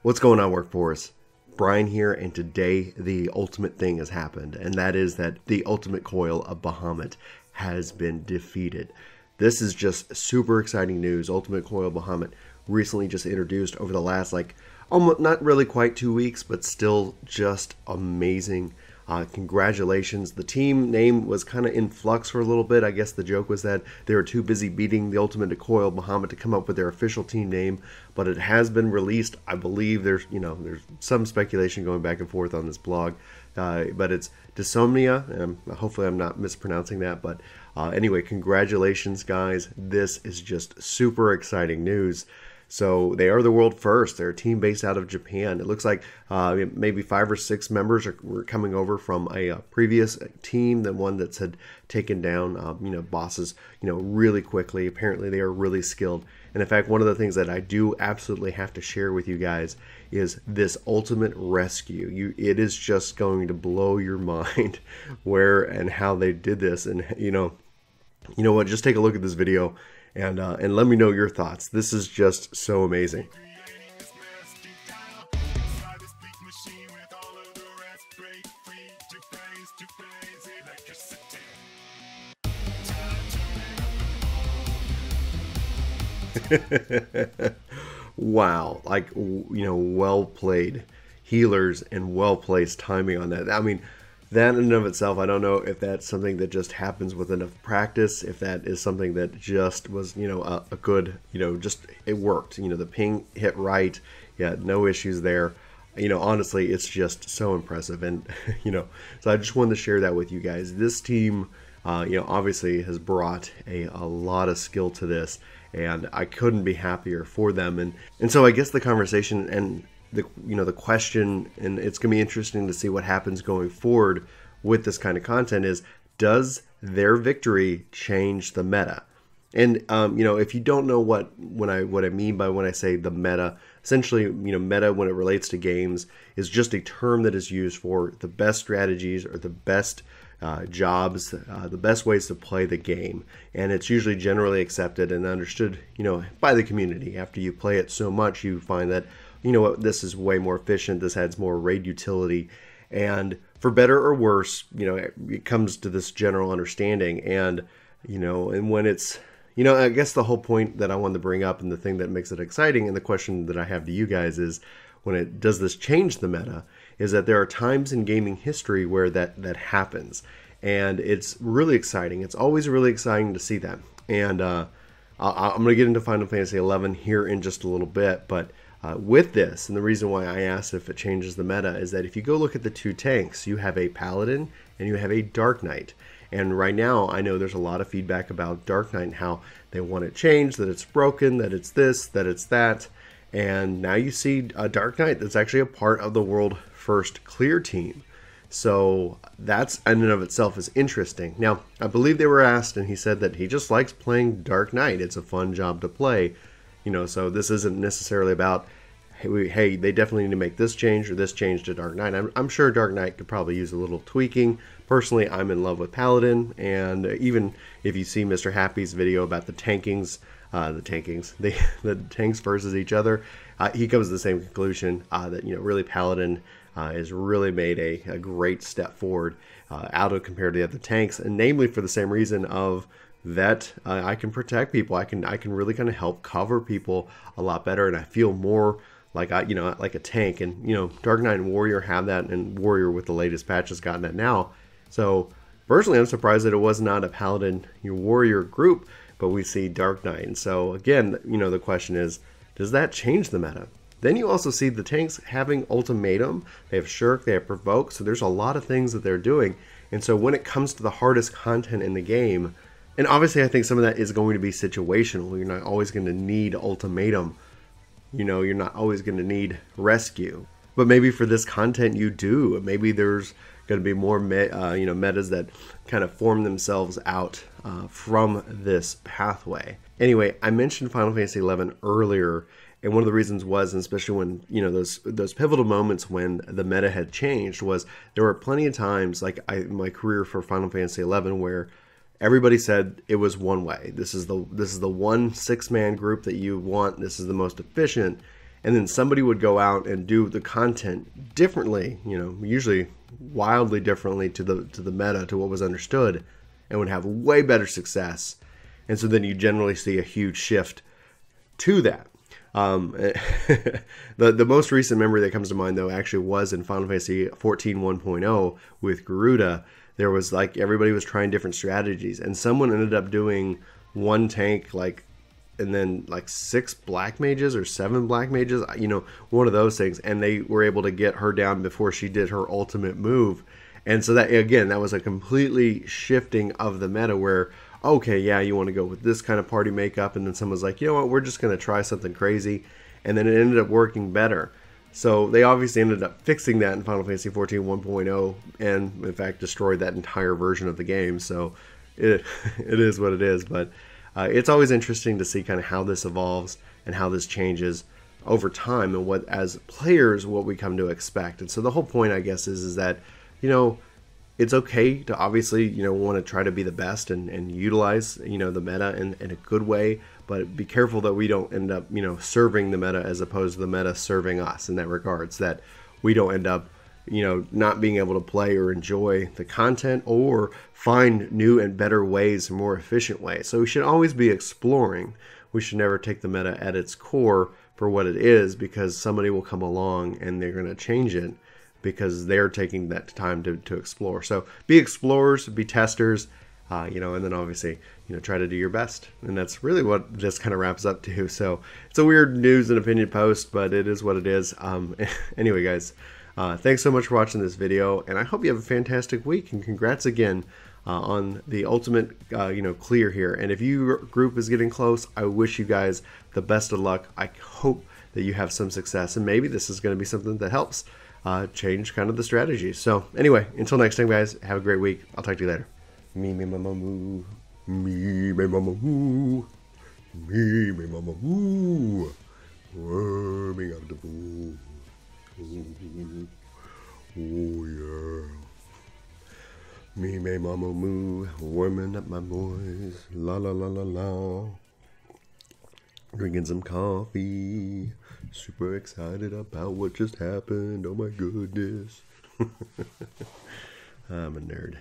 What's going on, workforce? Brian here, and today the ultimate thing has happened, and that is that the ultimate coil of Bahamut has been defeated. This is just super exciting news. Ultimate Coil of Bahamut recently just introduced over the last, almost not really quite 2 weeks, but still just amazing. Congratulations. The team name was kind of in flux for a little bit. I guess the joke was that they were too busy beating the Ultimate Coil of Bahamut to come up with their official team name, but it has been released. I believe there's some speculation going back and forth on this blog, but it's Dysnomia. Hopefully I'm not mispronouncing that, but anyway, congratulations, guys. This is just super exciting news. So they are the world first. They're a team based out of Japan. It looks like maybe 5 or 6 members were coming over from a previous team, the one that's had taken down bosses really quickly. Apparently they are really skilled. And in fact, one of the things that I do absolutely have to share with you guys is this ultimate rescue. It is just going to blow your mind where and how they did this. And you know what? Just take a look at this video. And let me know your thoughts. This is just so amazing. Wow, well played healers and well placed timing on that. I mean, that in and of itself, I don't know if that's something that just happens with enough practice, if that is something that just was, a good, just it worked. The ping hit right. Yeah, no issues there. Honestly, it's just so impressive. And, so I just wanted to share that with you guys. This team, obviously has brought a lot of skill to this, and I couldn't be happier for them. And so I guess the conversation and the question, and it's going to be interesting to see what happens going forward with this kind of content, is does their victory change the meta? And if you don't know what I mean by when I say the meta, essentially meta when it relates to games is just a term that is used for the best strategies or the best jobs, the best ways to play the game, and it's usually generally accepted and understood by the community. After you play it so much, you find that this is way more efficient, this adds more raid utility, and for better or worse, it comes to this general understanding. And and when it's I guess the whole point that I wanted to bring up, and the thing that makes it exciting, and the question that I have to you guys is, does this change the meta, is that there are times in gaming history where that happens, and it's really exciting. It's always really exciting to see that. And I'm going to get into Final Fantasy XI here in just a little bit, but with this, and the reason why I asked if it changes the meta, is that if you go look at the 2 tanks, you have a Paladin and you have a Dark Knight. And right now, I know there's a lot of feedback about Dark Knight and how they want it changed, that it's broken, that it's this, that it's that. And now you see a Dark Knight that's actually a part of the world first clear team. So that's in and of itself is interesting. Now, I believe they were asked, and he said that he just likes playing Dark Knight. It's a fun job to play. So this isn't necessarily about, hey, they definitely need to make this change or this change to Dark Knight. I'm sure Dark Knight could probably use a little tweaking. Personally, I'm in love with Paladin, and even if you see Mr. Happy's video about the tanks versus each other, he comes to the same conclusion that really Paladin has really made a great step forward compared to the other tanks, and namely for the same reason of that I can protect people. I can really kind of help cover people a lot better, and I feel more like like a tank. And Dark Knight and Warrior have that, and Warrior with the latest patch has gotten it now. So personally, I'm surprised that it was not a Paladin Warrior group, but we see Dark Knight. And so again, the question is, does that change the meta? Then you also see the tanks having Ultimatum, they have Shirk, they have Provoke, so there's a lot of things that they're doing. And so when it comes to the hardest content in the game, and obviously I think some of that is going to be situational. You're not always going to need Ultimatum. You're not always going to need Rescue. But maybe for this content you do. Maybe there's going to be more metas that kind of form themselves out from this pathway. Anyway, I mentioned Final Fantasy XI earlier, and one of the reasons was, and especially when those pivotal moments when the meta had changed, was there were plenty of times, my career for Final Fantasy XI, where everybody said it was one way. This is the one 6-man group that you want. This is the most efficient. and then somebody would go out and do the content differently, you know, usually wildly differently to the meta, to what was understood, and would have way better success. And so then you generally see a huge shift to that. The most recent memory that comes to mind, though, actually was in Final Fantasy XIV 1.0 with Garuda. There was like, everybody was trying different strategies, and someone ended up doing one tank, like, and then like 6 black mages or 7 black mages, you know, one of those things, and they were able to get her down before she did her ultimate move. And so that, again, that was a completely shifting of the meta where, okay, yeah, you want to go with this kind of party makeup, and then someone's like, you know what, we're just going to try something crazy, and then it ended up working better. So they obviously ended up fixing that in Final Fantasy XIV 1.0, and in fact destroyed that entire version of the game. So it is what it is. But it's always interesting to see kind of how this evolves and how this changes over time, and what, as players, what we come to expect. And so the whole point, I guess, is that, you know, it's okay to obviously, you know, want to try to be the best and utilize, you know, the meta in a good way, but be careful that we don't end up, you know, serving the meta as opposed to the meta serving us in that regards, that we don't end up, you know, not being able to play or enjoy the content or find new and better ways, more efficient ways. So we should always be exploring. We should never take the meta at its core for what it is, because somebody will come along and they're going to change it because they're taking that time to explore. So be explorers, be testers, you know, and then obviously, you know, try to do your best. And that's really what this kind of wraps up to. So it's a weird news and opinion post, but it is what it is. Anyway, guys, thanks so much for watching this video, and I hope you have a fantastic week, and congrats again on the ultimate, you know, clear here. And if your group is getting close, I wish you guys the best of luck. I hope that you have some success, and maybe this is going to be something that helps change kind of the strategy. So anyway, until next time, guys, have a great week. I'll talk to you later. Me, mama, moo. Me, mama, moo. Me, mama, moo. Warming up the pool. Oh, yeah. Me, mama, moo. Warming up my boys. La, la, la, la, la. Drinking some coffee. Super excited about what just happened. Oh my goodness. I'm a nerd.